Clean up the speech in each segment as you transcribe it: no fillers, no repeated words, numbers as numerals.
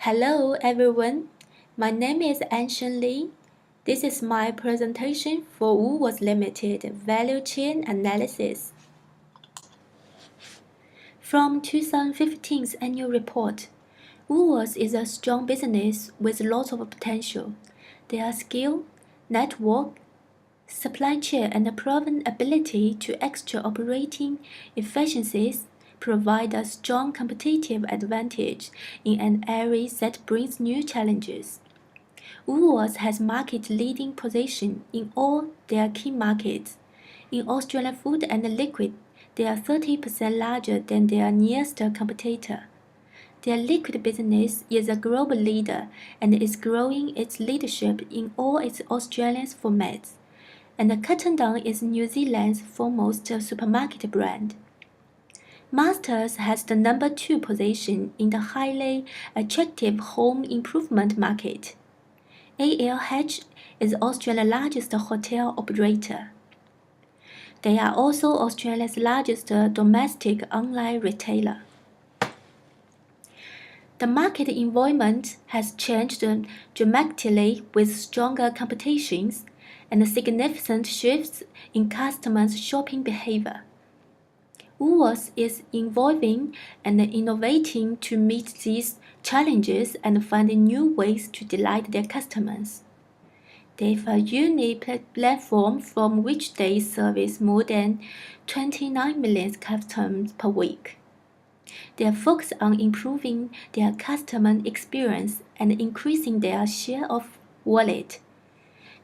Hello everyone, my name is Anshan Lee. This is my presentation for Woolworths Limited Value Chain Analysis. From 2015's annual report, Woolworths is a strong business with lots of potential. Their skill, network, supply chain and proven ability to extra operating efficiencies provide a strong competitive advantage in an area that brings new challenges. Woolworths has market-leading position in all their key markets. In Australian food and liquid, they are 30% larger than their nearest competitor. Their liquid business is a global leader and is growing its leadership in all its Australian formats, and Cotton Down is New Zealand's foremost supermarket brand. Masters has the number 2 position in the highly attractive home improvement market. ALH is Australia's largest hotel operator. They are also Australia's largest domestic online retailer. The market environment has changed dramatically with stronger competitions and significant shifts in customers' shopping behavior. Woolworths is evolving and innovating to meet these challenges and find new ways to delight their customers. They have a unique platform from which they service more than 29 million customers per week. They are focused on improving their customer experience and increasing their share of wallet.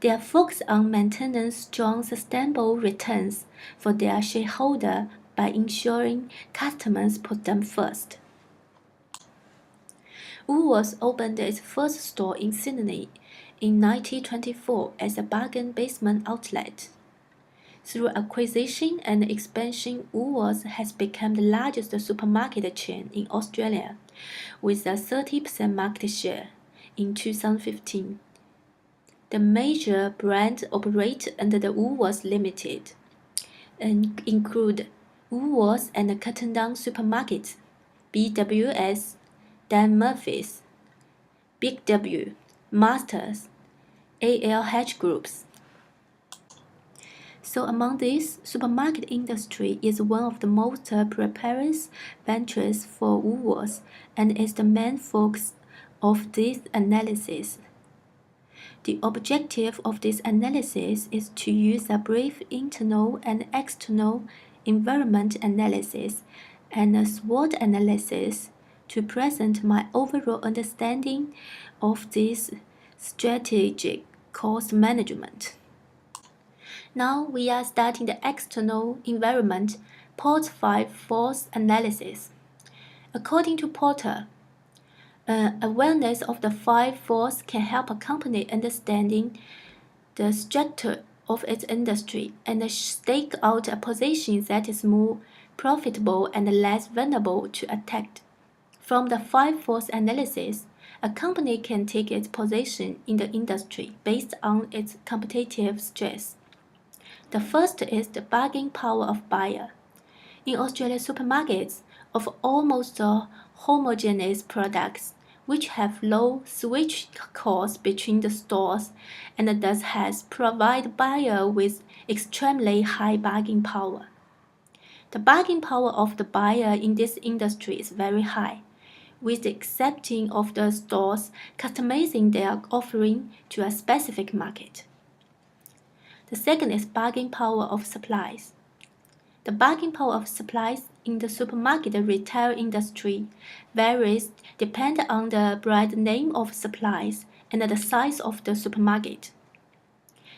They are focused on maintaining strong sustainable returns for their shareholders by ensuring customers put them first. Woolworths opened its first store in Sydney in 1924 as a bargain basement outlet. Through acquisition and expansion, Woolworths has become the largest supermarket chain in Australia, with a 30% market share in 2015. The major brands operate under the Woolworths Limited and include Woolworths and Cotton Down Supermarkets, BWS, Dan Murphy's, Big W, Masters, ALH Groups. So among these, supermarket industry is one of the most prosperous ventures for Woolworths and is the main focus of this analysis. The objective of this analysis is to use a brief internal and external environment analysis and a SWOT analysis to present my overall understanding of this strategic cost management. Now we are starting the external environment Port 5 force analysis. According to Porter, awareness of the 5 forces can help a company understanding the structure of its industry and stake out a position that is more profitable and less vulnerable to attack. From the 5 force analysis, a company can take its position in the industry based on its competitive strengths. The first is the bargaining power of buyer. In Australian supermarkets, of almost homogeneous products, which have low switch costs between the stores and thus has provide buyer with extremely high bargaining power. The bargaining power of the buyer in this industry is very high, with the exception of the stores customizing their offering to a specific market. The second is bargaining power of supplies. The bargaining power of supplies in the supermarket retail industry varies depending on the brand name of supplies and the size of the supermarket.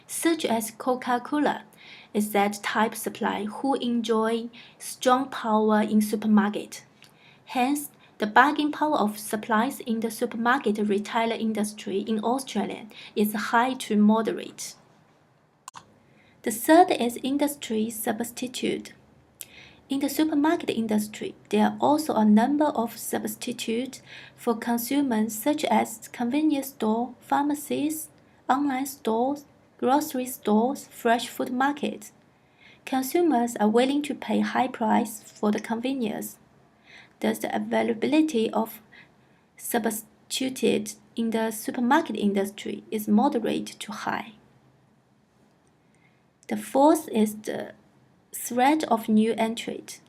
Such as Coca-Cola is that type supply who enjoy strong power in supermarket. Hence, the bargaining power of supplies in the supermarket retailer industry in Australia is high to moderate. The third is industry substitute. In the supermarket industry, there are also a number of substitutes for consumers such as convenience store, pharmacies, online stores, grocery stores, fresh food markets. Consumers are willing to pay high price for the convenience. Thus, the availability of constituted in the supermarket industry is moderate to high. The fourth is the threat of new entrant.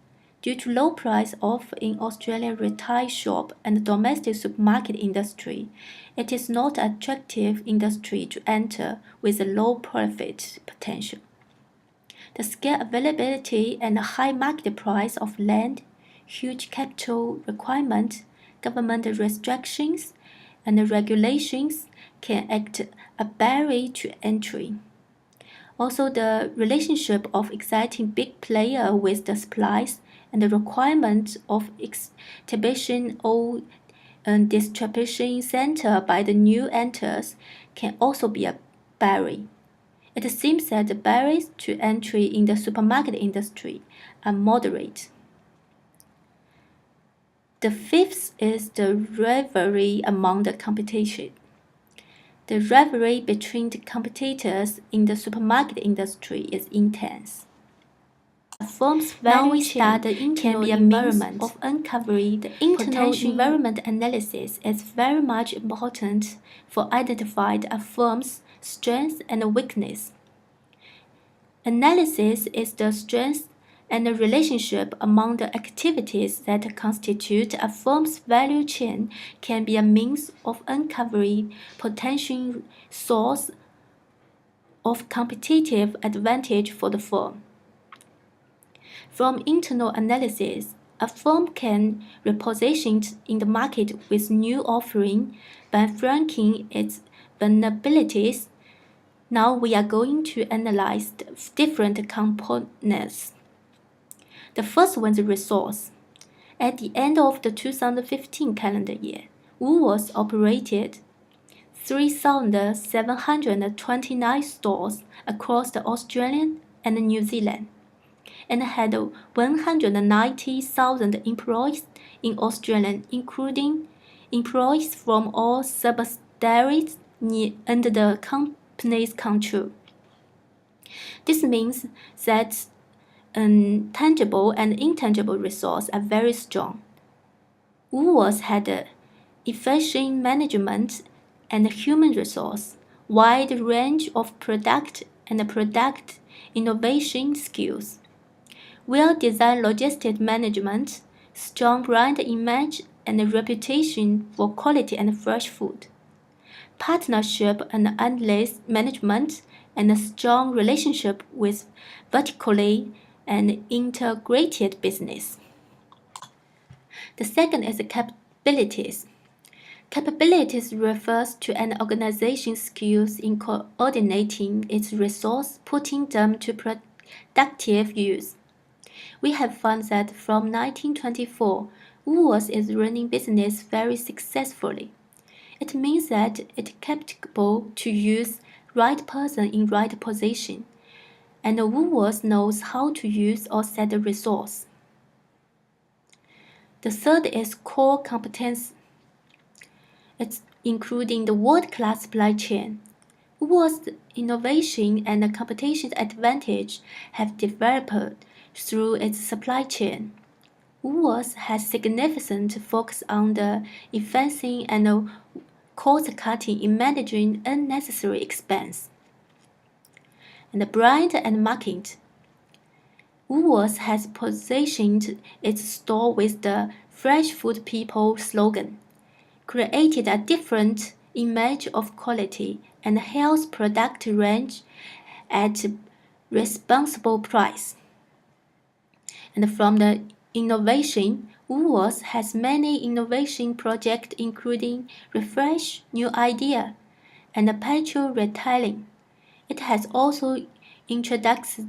Due to low price offered in Australian retail shop and domestic supermarket industry, it is not an attractive industry to enter with a low profit potential. The scale availability and high market price of land, huge capital requirement, government restrictions, and regulations can act a barrier to entry. Also, the relationship of existing big player with the supplies and the requirement of exhibition or distribution center by the new enters can also be a barrier. It seems that the barriers to entry in the supermarket industry are moderate. The fifth is the rivalry among the competition. The rivalry between the competitors in the supermarket industry is intense. A firm's value chain can be a means of uncovering the internal environment analysis is very much important for identifying a firm's strengths and weakness. Analysis is the strength and the relationship among the activities that constitute a firm's value chain can be a means of uncovering potential source of competitive advantage for the firm. From internal analysis, a firm can reposition in the market with new offering by flanking its vulnerabilities. Now we are going to analyze the different components. The first one is resource. At the end of the 2015 calendar year, Woolworths operated 3,729 stores across the Australian and New Zealand, and had 190,000 employees in Australia, including employees from all subsidiaries under the company's control. This means that tangible and intangible resources are very strong. Woolworths had efficient management and human resource, wide range of product and product innovation skills, well-designed logistic management, strong brand image and reputation for quality and fresh food, partnership and endless management, and a strong relationship with vertically and integrated business. The second is capabilities. Capabilities refers to an organization's skills in coordinating its resources, putting them to productive use. We have found that from 1924, Woolworths is running business very successfully. It means that it is capable to use right person in right position, and Woolworths knows how to use or set the resource. The third is core competence. It's including the world-class supply chain. Woolworths' innovation and competition advantage have developed through its supply chain. Woolworths has significant focus on the efficiency and cost-cutting in managing unnecessary expense. And the brand and market. Woolworths has positioned its store with the Fresh Food People slogan, created a different image of quality and health product range at responsible price. And from the innovation, Woolworths has many innovation projects including Refresh, New Idea, and Perpetual Retailing. It has also introduced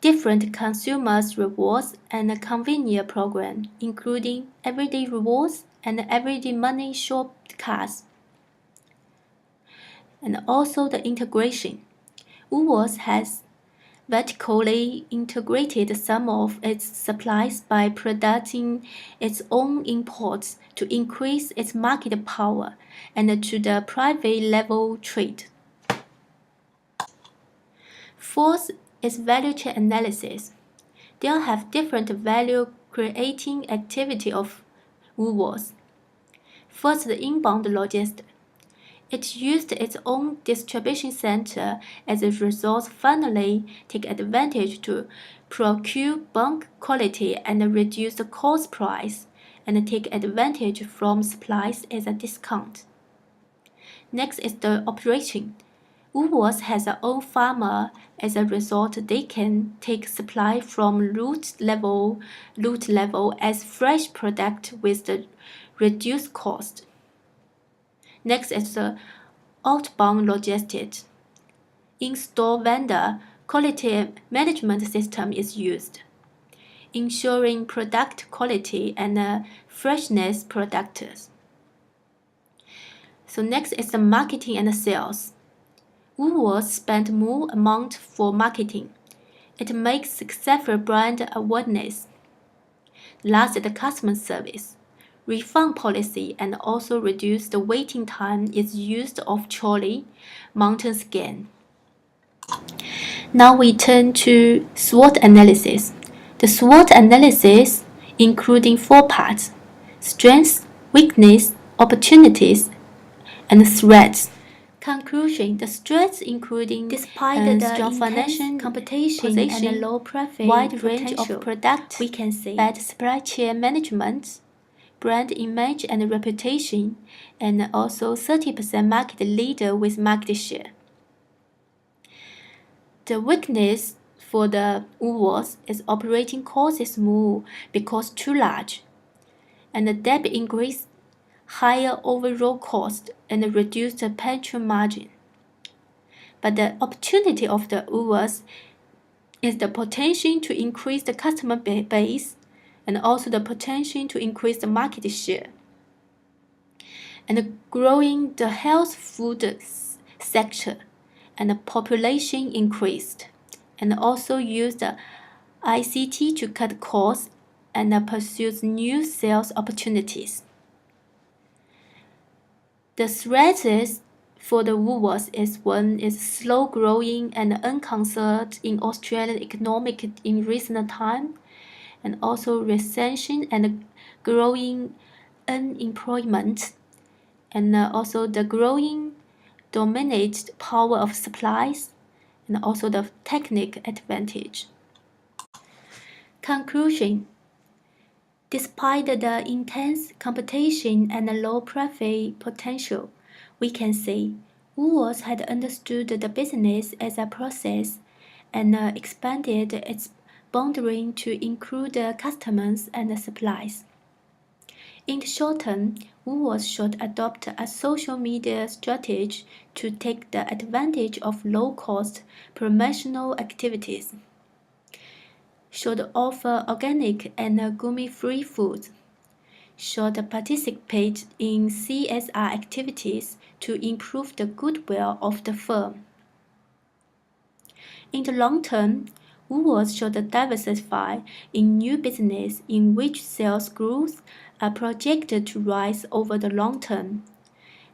different consumers rewards and a convenient program, including Everyday Rewards and Everyday Money Shop cards. And also the integration. Woolworths has vertically integrated some of its supplies by producing its own imports to increase its market power and to the private level trade. Fourth is value chain analysis. There have different value creating activity of Woolworths. First, the inbound logistics. It used its own distribution center. As a result, finally take advantage to procure bulk quality and reduce the cost price, and take advantage from supplies as a discount. Next is the operation. Woolworths has their own farmer. As a result, they can take supply from root level as fresh product with the reduced cost. Next is the outbound logistics. In-store vendor quality management system is used, ensuring product quality and freshness products. So next is the marketing and sales. Woolworths spend more amount for marketing. It makes successful brand awareness. Last is the customer service. Refund policy and also reduce the waiting time is used of trolley, mountain scan. Now we turn to SWOT analysis. The SWOT analysis including 4 parts: strengths, weakness, opportunities, and threats. Conclusion: the strengths including despite the strong financial competition and a low profit, wide range of product, we can say bad supply chain management, brand image and reputation, and also 30% market leader with market share. The weakness for the Woolworths is operating cost is more because too large, and the debt increase, higher overall cost, and reduced pension margin. But the opportunity of the Woolworths is the potential to increase the customer base and also the potential to increase the market share. And growing the health food sector and the population increased, and also use the ICT to cut costs and pursue new sales opportunities. The threats for the Woolworths is one is slow growing and unconcerned in Australian economic in recent time, and also recession and growing unemployment, and also the growing dominant power of supplies, and also the technical advantage. Conclusion: despite the intense competition and the low profit potential, we can say Woolworths had understood the business as a process and expanded its boundary to include customers and supplies. In the short term, Woolworths should adopt a social media strategy to take the advantage of low-cost promotional activities. Should offer organic and gummy-free food. Should participate in CSR activities to improve the goodwill of the firm. In the long term, Woolworths should diversify in new business in which sales growth are projected to rise over the long term,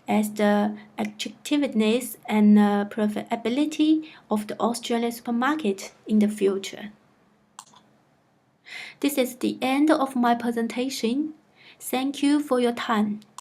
as the attractiveness and profitability of the Australian supermarket in the future. This is the end of my presentation. Thank you for your time.